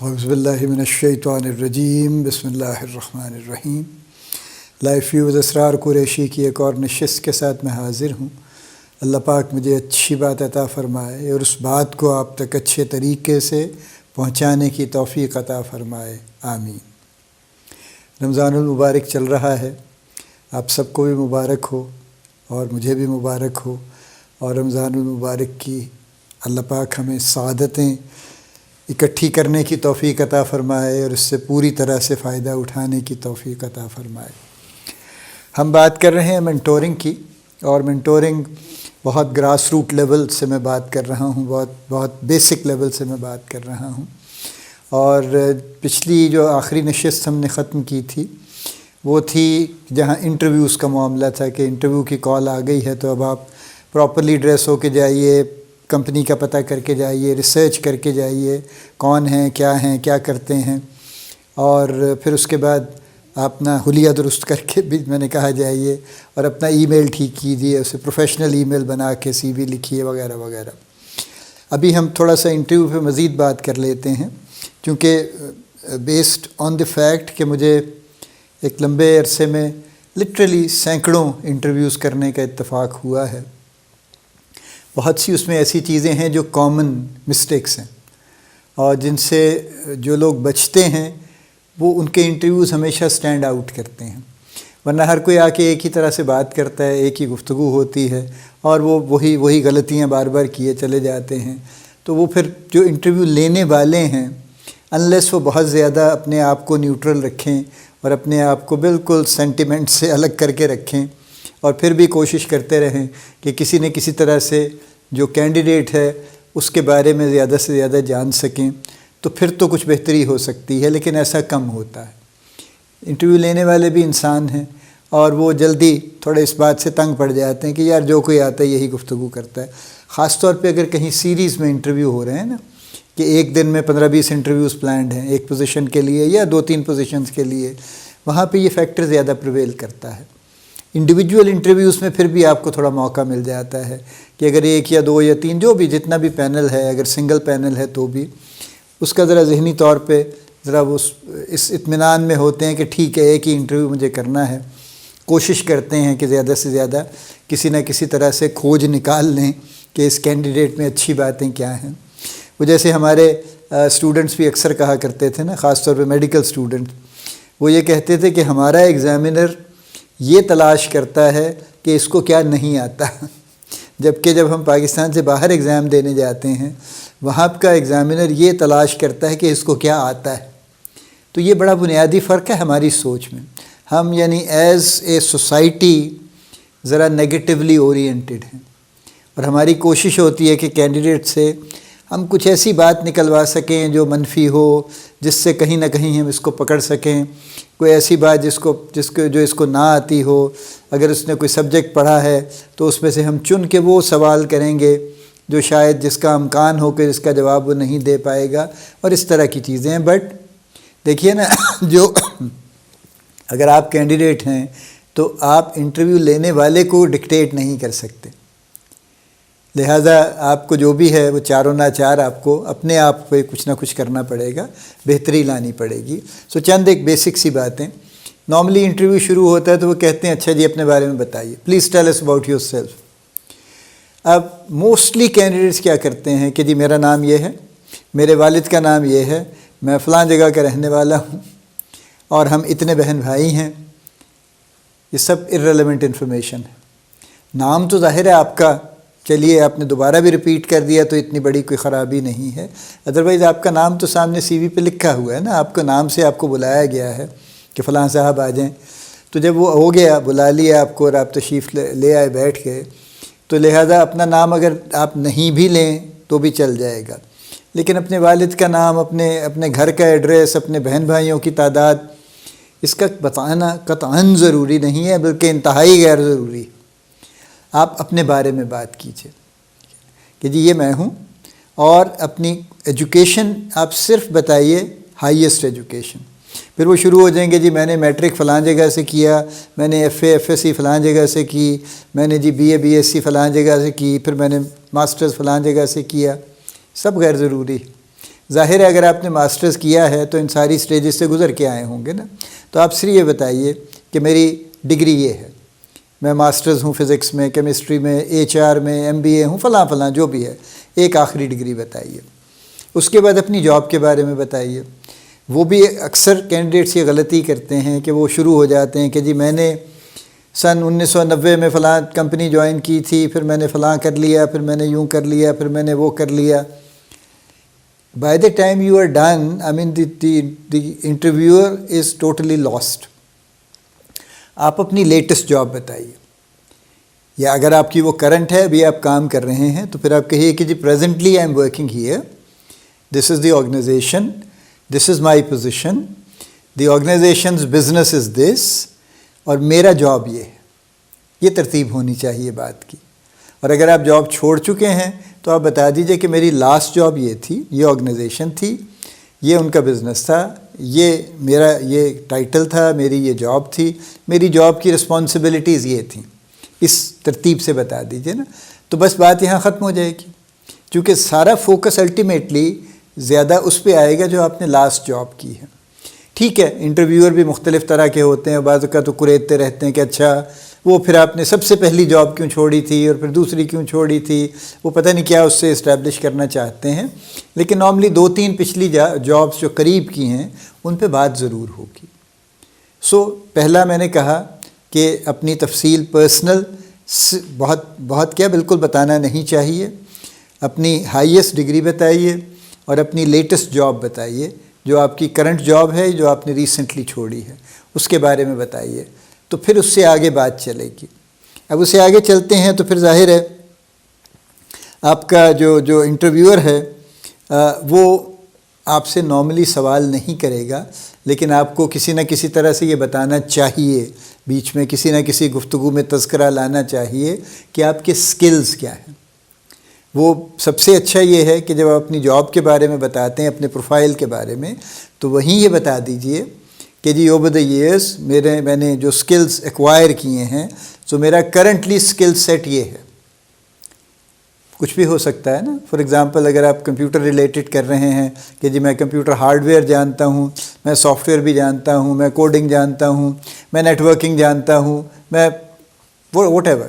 اعوذ باللہ من الشیطان الرجیم بسم اللہ الرحمن الرحیم۔ لائف ویوز اسرار قریشی کی ایک اور نشست کے ساتھ میں حاضر ہوں۔ اللہ پاک مجھے اچھی بات عطا فرمائے اور اس بات کو آپ تک اچھے طریقے سے پہنچانے کی توفیق عطا فرمائے، آمین۔ رمضان المبارک چل رہا ہے، آپ سب کو بھی مبارک ہو اور مجھے بھی مبارک ہو، اور رمضان المبارک کی اللہ پاک ہمیں سعادتیں اکٹھی کرنے کی توفیق عطا فرمائے اور اس سے پوری طرح سے فائدہ اٹھانے کی توفیق عطا فرمائے۔ ہم بات کر رہے ہیں مینٹورنگ کی، اور مینٹورنگ بہت گراس روٹ لیول سے میں بات کر رہا ہوں، بہت بیسک لیول سے میں بات کر رہا ہوں۔ اور پچھلی جو آخری نشست ہم نے ختم کی تھی وہ تھی جہاں انٹرویوز کا معاملہ تھا کہ انٹرویو کی کال آ گئی ہے تو اب آپ پراپرلی ڈریس ہو کے جائیے، کمپنی کا پتہ کر کے جائیے، ریسرچ کر کے جائیے کون ہیں، کیا کرتے ہیں، اور پھر اس کے بعد اپنا حلیہ درست کر کے بھی میں نے کہا جائیے، اور اپنا ای میل ٹھیک کیجیے، اسے پروفیشنل ای میل بنا کے سی وی لکھیے وغیرہ وغیرہ۔ ابھی ہم تھوڑا سا انٹرویو پہ مزید بات کر لیتے ہیں، کیونکہ بیسڈ آن دی فیکٹ کہ مجھے ایک لمبے عرصے میں لٹرلی سینکڑوں انٹرویوز کرنے کا اتفاق ہوا ہے۔ بہت سی اس میں ایسی چیزیں ہیں جو کامن مسٹیکس ہیں، اور جن سے جو لوگ بچتے ہیں وہ ان کے انٹرویوز ہمیشہ سٹینڈ آؤٹ کرتے ہیں، ورنہ ہر کوئی آ کے ایک ہی طرح سے بات کرتا ہے، ایک ہی گفتگو ہوتی ہے، اور وہ وہی غلطیاں بار بار کیے چلے جاتے ہیں۔ تو وہ پھر جو انٹرویو لینے والے ہیں انلیس وہ بہت زیادہ اپنے آپ کو نیوٹرل رکھیں اور اپنے آپ کو بالکل سینٹیمنٹ سے الگ کر کے رکھیں، اور پھر بھی کوشش کرتے رہیں کہ کسی نہ کسی طرح سے جو کینڈیڈیٹ ہے اس کے بارے میں زیادہ سے زیادہ جان سکیں، تو پھر تو کچھ بہتری ہو سکتی ہے، لیکن ایسا کم ہوتا ہے۔ انٹرویو لینے والے بھی انسان ہیں، اور وہ جلدی تھوڑے اس بات سے تنگ پڑ جاتے ہیں کہ یار جو کوئی آتا ہے یہی گفتگو کرتا ہے۔ خاص طور پہ اگر کہیں سیریز میں انٹرویو ہو رہے ہیں نا، کہ ایک دن میں 15-20 انٹرویوز پلانڈ ہیں ایک پوزیشن کے لیے یا 2-3 پوزیشنز کے لیے، وہاں پہ یہ فیکٹر زیادہ پریویل کرتا ہے۔ انڈیویجول انٹرویوز میں پھر بھی آپ کو تھوڑا موقع مل جاتا ہے کہ اگر 1 یا 2 یا 3 جو بھی جتنا بھی پینل ہے، اگر سنگل پینل ہے تو بھی اس کا ذرا ذہنی طور پہ ذرا وہ اس اطمینان میں ہوتے ہیں کہ ٹھیک ہے ایک ہی انٹرویو مجھے کرنا ہے۔ کوشش کرتے ہیں کہ زیادہ سے زیادہ کسی نہ کسی طرح سے کھوج نکال لیں کہ اس کینڈیڈیٹ میں اچھی باتیں کیا ہیں۔ وہ جیسے ہمارے اسٹوڈنٹس بھی اکثر کہا کرتے تھے نا، خاص طور پہ میڈیکل اسٹوڈنٹ، وہ یہ کہتے تھے کہ ہمارا ایگزامینر یہ تلاش کرتا ہے کہ اس کو کیا نہیں آتا، جبکہ جب ہم پاکستان سے باہر ایگزام دینے جاتے ہیں وہاں کا ایگزامینر یہ تلاش کرتا ہے کہ اس کو کیا آتا ہے۔ تو یہ بڑا بنیادی فرق ہے ہماری سوچ میں۔ ہم یعنی ایز اے سوسائٹی ذرا نیگیٹیولی اورینٹڈ ہیں، اور ہماری کوشش ہوتی ہے کہ کینڈیڈیٹ سے ہم کچھ ایسی بات نکلوا سکیں جو منفی ہو، جس سے کہیں نہ کہیں ہم اس کو پکڑ سکیں، کوئی ایسی بات جو اس کو نہ آتی ہو۔ اگر اس نے کوئی سبجیکٹ پڑھا ہے تو اس میں سے ہم چن کے وہ سوال کریں گے جو شاید جس کا امکان ہو کہ جس کا جواب وہ نہیں دے پائے گا، اور اس طرح کی چیزیں ہیں۔ بٹ دیکھیے نا، جو اگر آپ کینڈیڈیٹ ہیں تو آپ انٹرویو لینے والے کو ڈکٹیٹ نہیں کر سکتے، لہٰذا آپ کو جو بھی ہے وہ چاروں ناچار آپ کو اپنے آپ پہ کچھ نہ کچھ کرنا پڑے گا، بہتری لانی پڑے گی۔ چند ایک بیسک سی باتیں۔ نارملی انٹرویو شروع ہوتا ہے تو وہ کہتے ہیں اچھا جی اپنے بارے میں بتائیے، please tell us about yourself. اب موسٹلی کینڈیڈیٹس کیا کرتے ہیں کہ جی میرا نام یہ ہے، میرے والد کا نام یہ ہے، میں فلاں جگہ کا رہنے والا ہوں، اور ہم اتنے بہن بھائی ہیں۔ یہ سب ارریلیونٹ انفارمیشن ہے۔ نام تو ظاہر ہے آپ کا، چلیے آپ نے دوبارہ بھی ریپیٹ کر دیا تو اتنی بڑی کوئی خرابی نہیں ہے، ادروائز آپ کا نام تو سامنے سی وی پہ لکھا ہوا ہے نا، آپ کا نام سے آپ کو بلایا گیا ہے کہ فلاں صاحب آ جائیں۔ تو جب وہ ہو گیا، بلا لیا آپ کو اور آپ تشریف لے آئے، بیٹھ گئے، تو لہٰذا اپنا نام اگر آپ نہیں بھی لیں تو بھی چل جائے گا، لیکن اپنے والد کا نام، اپنے گھر کا ایڈریس، اپنے بہن بھائیوں کی تعداد، اس کا بتانا قطعاً ضروری نہیں ہے، بلکہ انتہائی غیر ضروری ہے۔ آپ اپنے بارے میں بات کیجئے کہ جی یہ میں ہوں، اور اپنی ایجوکیشن آپ صرف بتائیے، ہائیسٹ ایجوکیشن۔ پھر وہ شروع ہو جائیں گے جی میں نے میٹرک فلاں جگہ سے کیا، میں نے F A F S C فلاں جگہ سے کی، میں نے جی B A B S C فلاں جگہ سے کی، پھر میں نے ماسٹرز فلاں جگہ سے کیا۔ سب غیر ضروری۔ ظاہر ہے اگر آپ نے ماسٹرز کیا ہے تو ان ساری سٹیجز سے گزر کے آئے ہوں گے نا. تو آپ صرف یہ بتائیے کہ میری ڈگری یہ ہے، میں ماسٹرز ہوں فزکس میں، کیمسٹری میں، HR میں، MBA ہوں، فلاں فلاں جو بھی ہے، ایک آخری ڈگری بتائیے. اس کے بعد اپنی جاب کے بارے میں بتائیے. وہ بھی اکثر کینڈیڈیٹس یہ غلطی کرتے ہیں کہ وہ شروع ہو جاتے ہیں کہ جی میں نے سن 1990 میں فلاں کمپنی جوائن کی تھی، پھر میں نے فلاں کر لیا، پھر میں نے یوں کر لیا، پھر میں نے وہ کر لیا. By the time you are done, I mean the interviewer is totally lost. آپ اپنی لیٹسٹ جاب بتائیے، یا اگر آپ کی وہ کرنٹ ہے، ابھی آپ کام کر رہے ہیں، تو پھر آپ کہیے کہ جی presently I am working here, this is the organisation, this is my position, the organisation's business is this, اور میرا جاب یہ ہے. یہ ترتیب ہونی چاہیے بات کی. اور اگر آپ جاب چھوڑ چکے ہیں تو آپ بتا دیجئے کہ میری لاسٹ جاب یہ تھی، یہ آرگنائزیشن تھی، یہ ان کا بزنس تھا، یہ میرا یہ ٹائٹل تھا، میری یہ جاب تھی، میری جاب کی رسپانسبلٹیز یہ تھیں. اس ترتیب سے بتا دیجئے نا، تو بس بات یہاں ختم ہو جائے گی. کیونکہ سارا فوکس الٹیمیٹلی زیادہ اس پہ آئے گا جو آپ نے لاسٹ جاب کی ہے. ٹھیک ہے، انٹرویور بھی مختلف طرح کے ہوتے ہیں، بعض اوقات تو کریدتے رہتے ہیں کہ اچھا وہ پھر آپ نے سب سے پہلی جاب کیوں چھوڑی تھی اور پھر دوسری کیوں چھوڑی تھی، وہ پتہ نہیں کیا اس سے اسٹیبلش کرنا چاہتے ہیں. لیکن نارملی 2-3 پچھلی جابس جو قریب کی ہیں ان پہ بات ضرور ہوگی. پہلا میں نے کہا کہ اپنی تفصیل پرسنل بہت کیا بالکل بتانا نہیں چاہیے. اپنی ہائیسٹ ڈگری بتائیے اور اپنی لیٹسٹ جاب بتائیے، جو آپ کی کرنٹ جاب ہے، جو آپ نے ریسنٹلی چھوڑی ہے، اس کے بارے میں بتائیے. تو پھر اس سے آگے بات چلے گی. اب اس سے آگے چلتے ہیں تو پھر ظاہر ہے آپ کا جو انٹرویور ہے وہ آپ سے نارملی سوال نہیں کرے گا، لیکن آپ کو کسی نہ کسی طرح سے یہ بتانا چاہیے، بیچ میں کسی نہ کسی گفتگو میں تذکرہ لانا چاہیے کہ آپ کے سکلز کیا ہیں. وہ سب سے اچھا یہ ہے کہ جب آپ اپنی جاب کے بارے میں بتاتے ہیں، اپنے پروفائل کے بارے میں، تو وہیں یہ بتا دیجئے کہ جی اوور دا ایئرس میں نے جو سکلز ایکوائر کیے ہیں، تو میرا کرنٹلی سکل سیٹ یہ ہے. کچھ بھی ہو سکتا ہے نا. فار ایگزامپل اگر آپ کمپیوٹر ریلیٹڈ کر رہے ہیں کہ جی میں کمپیوٹر ہارڈ ویئر جانتا ہوں، میں سافٹ ویئر بھی جانتا ہوں، میں کوڈنگ جانتا ہوں، میں نیٹ ورکنگ جانتا ہوں، میں واٹ ایور.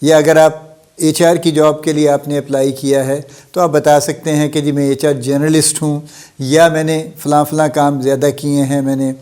یا اگر آپ HR کی جاب کے لیے آپ نے اپلائی کیا ہے تو آپ بتا سکتے ہیں کہ جی میں HR جرنلسٹ ہوں، یا میں نے فلاں کام زیادہ کیے ہیں، میں نے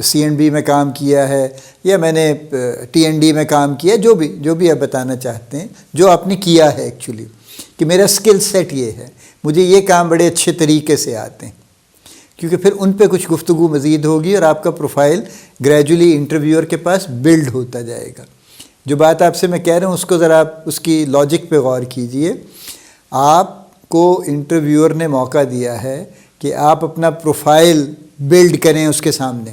CNB میں کام کیا ہے، یا میں نے TND میں کام کیا، جو بھی آپ بتانا چاہتے ہیں جو آپ نے کیا ہے ایکچولی، کہ میرا سکل سیٹ یہ ہے، مجھے یہ کام بڑے اچھے طریقے سے آتے ہیں. کیونکہ پھر ان پہ کچھ گفتگو مزید ہوگی اور آپ کا پروفائل گریجولی انٹرویور کے پاس بلڈ ہوتا جائے گا. جو بات آپ سے میں کہہ رہا ہوں اس کو ذرا آپ اس کی لاجک پہ غور کیجئے. آپ کو انٹرویور نے موقع دیا ہے کہ آپ اپنا پروفائل بلڈ کریں اس کے سامنے،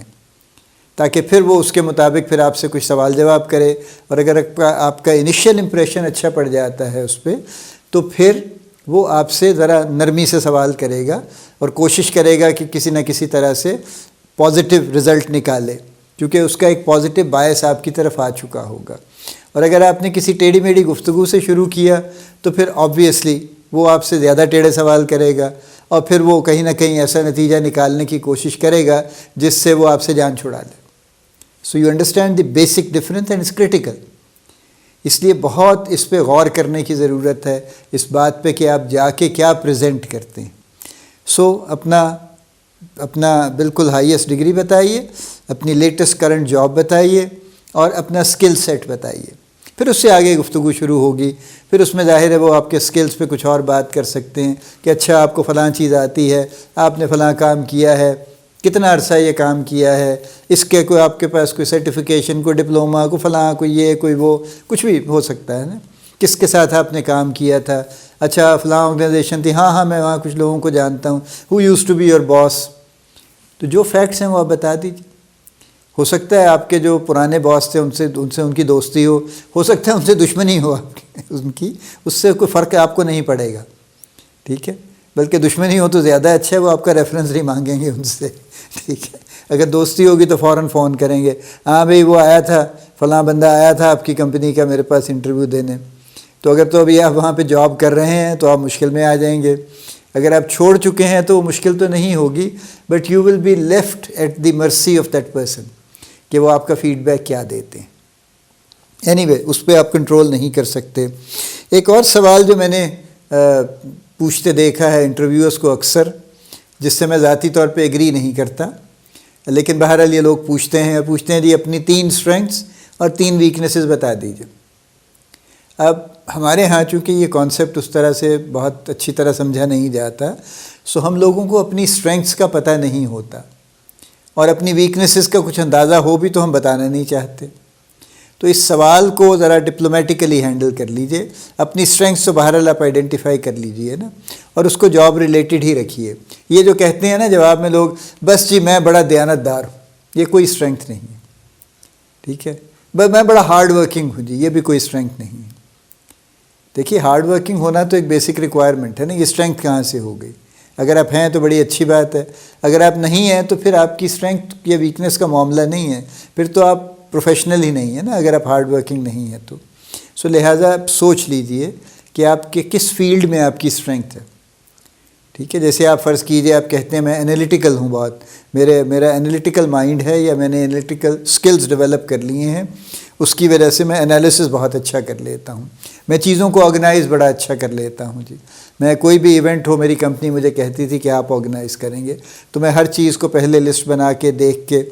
تاکہ پھر وہ اس کے مطابق پھر آپ سے کچھ سوال جواب کرے. اور اگر آپ کا انیشیل امپریشن اچھا پڑ جاتا ہے اس پہ، تو پھر وہ آپ سے ذرا نرمی سے سوال کرے گا اور کوشش کرے گا کہ کسی نہ کسی طرح سے پازیٹیو رزلٹ نکالے، کیونکہ اس کا ایک پازیٹیو بائس آپ کی طرف آ چکا ہوگا. اور اگر آپ نے کسی ٹیڑھی میڑھی گفتگو سے شروع کیا تو پھر آبویسلی وہ آپ سے زیادہ ٹیڑھے سوال کرے گا، اور پھر وہ کہیں نہ کہیں ایسا نتیجہ نکالنے کی کوشش کرے گا جس سے وہ آپ سے جان چھڑا لے. So you understand the basic difference and it's critical. اس لیے بہت اس پہ غور کرنے کی ضرورت ہے، اس بات پہ کہ آپ جا کے کیا پریزنٹ کرتے ہیں. اپنا بالکل ہائیسٹ ڈگری بتائیے، اپنی لیٹسٹ کرنٹ جاب بتائیے، اور اپنا سکل سیٹ بتائیے. پھر اس سے آگے گفتگو شروع ہوگی. پھر اس میں ظاہر ہے وہ آپ کے سکلز پہ کچھ اور بات کر سکتے ہیں کہ اچھا آپ کو فلاں چیز آتی ہے، آپ نے فلاں کام کیا ہے، کتنا عرصہ یہ کام کیا ہے، اس کے کوئی آپ کے پاس کوئی سرٹیفیکیشن، کوئی ڈپلوما، کوئی فلاں، کوئی یہ، کوئی وہ، کچھ بھی ہو سکتا ہے نا. کس کے ساتھ آپ نے کام کیا تھا، اچھا فلاں آرگنائزیشن تھی، ہاں میں وہاں کچھ لوگوں کو جانتا ہوں. Who used to be your boss. تو جو فیکٹس ہیں وہ آپ بتا دیجیے. ہو سکتا ہے آپ کے جو پرانے باس تھے ان سے ان کی دوستی ہو سکتا ہے ان سے دشمنی ہو آپ کی ان کی، اس سے کوئی فرق آپ کو نہیں پڑے گا. ٹھیک ہے، بلکہ دشمنی ہو تو زیادہ اچھا ہے، وہ آپ کا ریفرنس نہیں مانگیں گے ان سے. ٹھیک ہے، اگر دوستی ہوگی تو فوراً فون کریں گے، ہاں بھئی وہ آیا تھا، فلاں بندہ آیا تھا آپ کی کمپنی کا میرے پاس انٹرویو دینے. تو اگر تو ابھی آپ وہاں پہ جاب کر رہے ہیں تو آپ مشکل میں آ جائیں گے. اگر آپ چھوڑ چکے ہیں تو وہ مشکل تو نہیں ہوگی، but you will be left at the mercy of that person کہ وہ آپ کا فیڈ بیک کیا دیتے ہیں. اینی وے اس پہ آپ کنٹرول نہیں کر سکتے. ایک اور سوال جو میں نے پوچھتے دیکھا ہے انٹرویوز کو اکثر، جس سے میں ذاتی طور پہ ایگری نہیں کرتا، لیکن بہرحال یہ لوگ پوچھتے ہیں جی اپنی 3 اسٹرینگس اور 3 ویکنیسز بتا دیجیے. اب ہمارے ہاں چونکہ یہ کانسیپٹ اس طرح سے بہت اچھی طرح سمجھا نہیں جاتا، سو ہم لوگوں کو اپنی اسٹرینگس کا پتہ نہیں ہوتا، اور اپنی ویکنیسز کا کچھ اندازہ ہو بھی تو ہم بتانا نہیں چاہتے. تو اس سوال کو ذرا ڈپلومیٹیکلی ہینڈل کر لیجئے. اپنی اسٹرینگس تو بہرحال آپ آئیڈینٹیفائی کر لیجئے نا، اور اس کو جاب ریلیٹڈ ہی رکھیے. یہ جو کہتے ہیں نا جواب میں لوگ، بس جی میں بڑا دیانتدار ہوں، یہ کوئی اسٹرینگتھ نہیں ہے. ٹھیک ہے، بس میں بڑا ہارڈ ورکنگ ہوں جی، یہ بھی کوئی اسٹرینگتھ نہیں ہے. دیکھیے ہارڈ ورکنگ ہونا تو ایک بیسک ریکوائرمنٹ ہے نا، یہ اسٹرینگتھ کہاں سے ہو گئی؟ اگر آپ ہیں تو بڑی اچھی بات ہے، اگر آپ نہیں ہیں تو پھر آپ کی اسٹرینگتھ یا ویکنیس کا معاملہ نہیں ہے، پھر تو آپ پروفیشنل ہی نہیں ہے نا اگر آپ ہارڈ ورکنگ نہیں ہیں تو. سو لہٰذا آپ سوچ لیجئے کہ آپ کے کس فیلڈ میں آپ کی اسٹرینگتھ ہے. ٹھیک ہے، جیسے آپ فرض کیجئے آپ کہتے ہیں میں انالیٹیکل ہوں بہت، میرا انالیٹیکل مائنڈ ہے، یا میں نے انالیٹیکل سکلز ڈیولپ کر لیے ہیں، اس کی وجہ سے میں انالیسس بہت اچھا کر لیتا ہوں، میں چیزوں کو آرگنائز بڑا اچھا کر لیتا ہوں جی. میں کوئی بھی ایونٹ ہو، میری کمپنی مجھے کہتی تھی کہ آپ آرگنائز کریں گے، تو میں ہر چیز کو پہلے لسٹ بنا کے دیکھ کے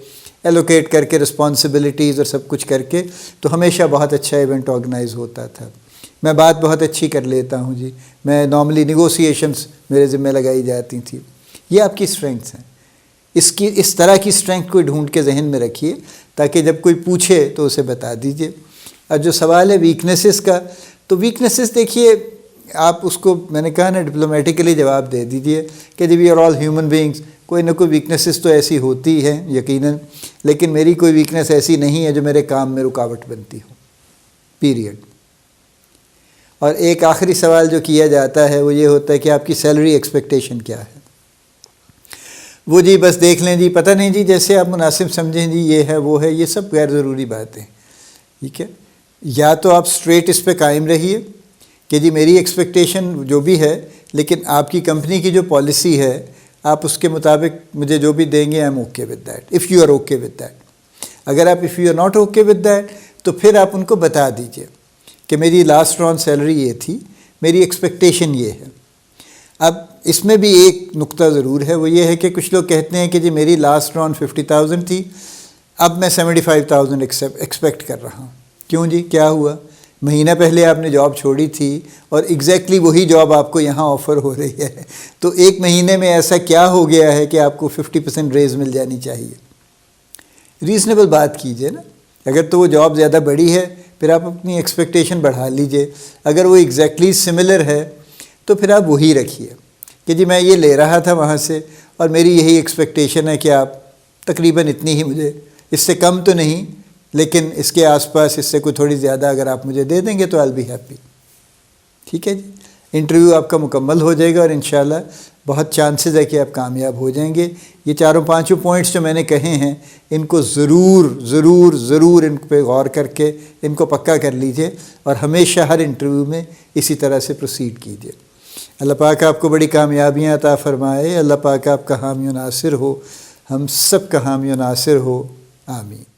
ایلوکیٹ کر کے رسپانسبلٹیز اور سب کچھ کر کے تو ہمیشہ بہت اچھا ایونٹ آرگنائز ہوتا تھا. میں بات بہت اچھی کر لیتا ہوں جی، میں نارملی نیگوسیشنز میرے ذمہ لگائی جاتی تھیں. یہ آپ کی اسٹرینگتھس ہیں. اس طرح کی اسٹرینگتھ کو ڈھونڈ کے ذہن میں رکھیے تاکہ جب کوئی پوچھے تو اسے بتا دیجئے. اور جو سوال ہے ویکنیسز کا، تو ویکنیسز دیکھیے آپ اس کو میں نے کہا نا ڈپلومیٹیکلی جواب دے دیجئے کہ جی we are all human beings, کوئی نہ کوئی ویکنیسز تو ایسی ہوتی ہیں یقیناً، لیکن میری کوئی ویکنیس ایسی نہیں ہے جو میرے کام میں رکاوٹ بنتی ہو، پیریڈ. اور ایک آخری سوال جو کیا جاتا ہے وہ یہ ہوتا ہے کہ آپ کی سیلری ایکسپیکٹیشن کیا ہے. وہ جی بس دیکھ لیں جی، پتہ نہیں جی، جیسے آپ مناسب سمجھیں جی، یہ ہے وہ ہے، یہ سب غیر ضروری باتیں. ٹھیک ہے، یا تو آپ اسٹریٹ اس پہ قائم رہیے کہ جی میری ایکسپیکٹیشن جو بھی ہے، لیکن آپ کی کمپنی کی جو پالیسی ہے آپ اس کے مطابق مجھے جو بھی دیں گے I am okay with that, if you are okay with that. اگر آپ if you are not okay with that تو پھر آپ ان کو بتا دیجئے کہ میری لاسٹ ران سیلری یہ تھی، میری ایکسپیکٹیشن یہ ہے. اب اس میں بھی ایک نقطہ ضرور ہے، وہ یہ ہے کہ کچھ لوگ کہتے ہیں کہ جی میری لاسٹ ران 50,000 تھی، اب میں 75,000 ایکسپیکٹ کر رہا ہوں. کیوں جی، کیا ہوا؟ مہینہ پہلے آپ نے جاب چھوڑی تھی اور ایگزیکٹلی وہی جاب آپ کو یہاں آفر ہو رہی ہے، تو ایک مہینے میں ایسا کیا ہو گیا ہے کہ آپ کو 50% ریز مل جانی چاہیے؟ ریزنیبل بات کیجئے نا. اگر تو وہ جاب زیادہ بڑی ہے پھر آپ اپنی ایکسپیکٹیشن بڑھا لیجئے، اگر وہ ایگزیکٹلی سملر ہے تو پھر آپ وہی رکھیے کہ جی میں یہ لے رہا تھا وہاں سے اور میری یہی ایکسپیکٹیشن ہے کہ آپ تقریباً اتنی ہی مجھے، اس سے کم تو نہیں لیکن اس کے آس پاس اس سے کوئی تھوڑی زیادہ اگر آپ مجھے دے دیں گے تو آئی ول بی ہیپی. ٹھیک ہے جی، انٹرویو آپ کا مکمل ہو جائے گا اور انشاءاللہ بہت چانسز ہے کہ آپ کامیاب ہو جائیں گے. یہ 4-5 پوائنٹس جو میں نے کہے ہیں ان کو ضرور ضرور ضرور ان پہ غور کر کے ان کو پکا کر لیجئے اور ہمیشہ ہر انٹرویو میں اسی طرح سے پروسیڈ کیجئے. اللہ پاک آپ کو بڑی کامیابیاں عطا فرمائے. اللہ پاک آپ کا حامی و ناصر ہو، ہم سب کا حامی و ناصر ہو. آمین.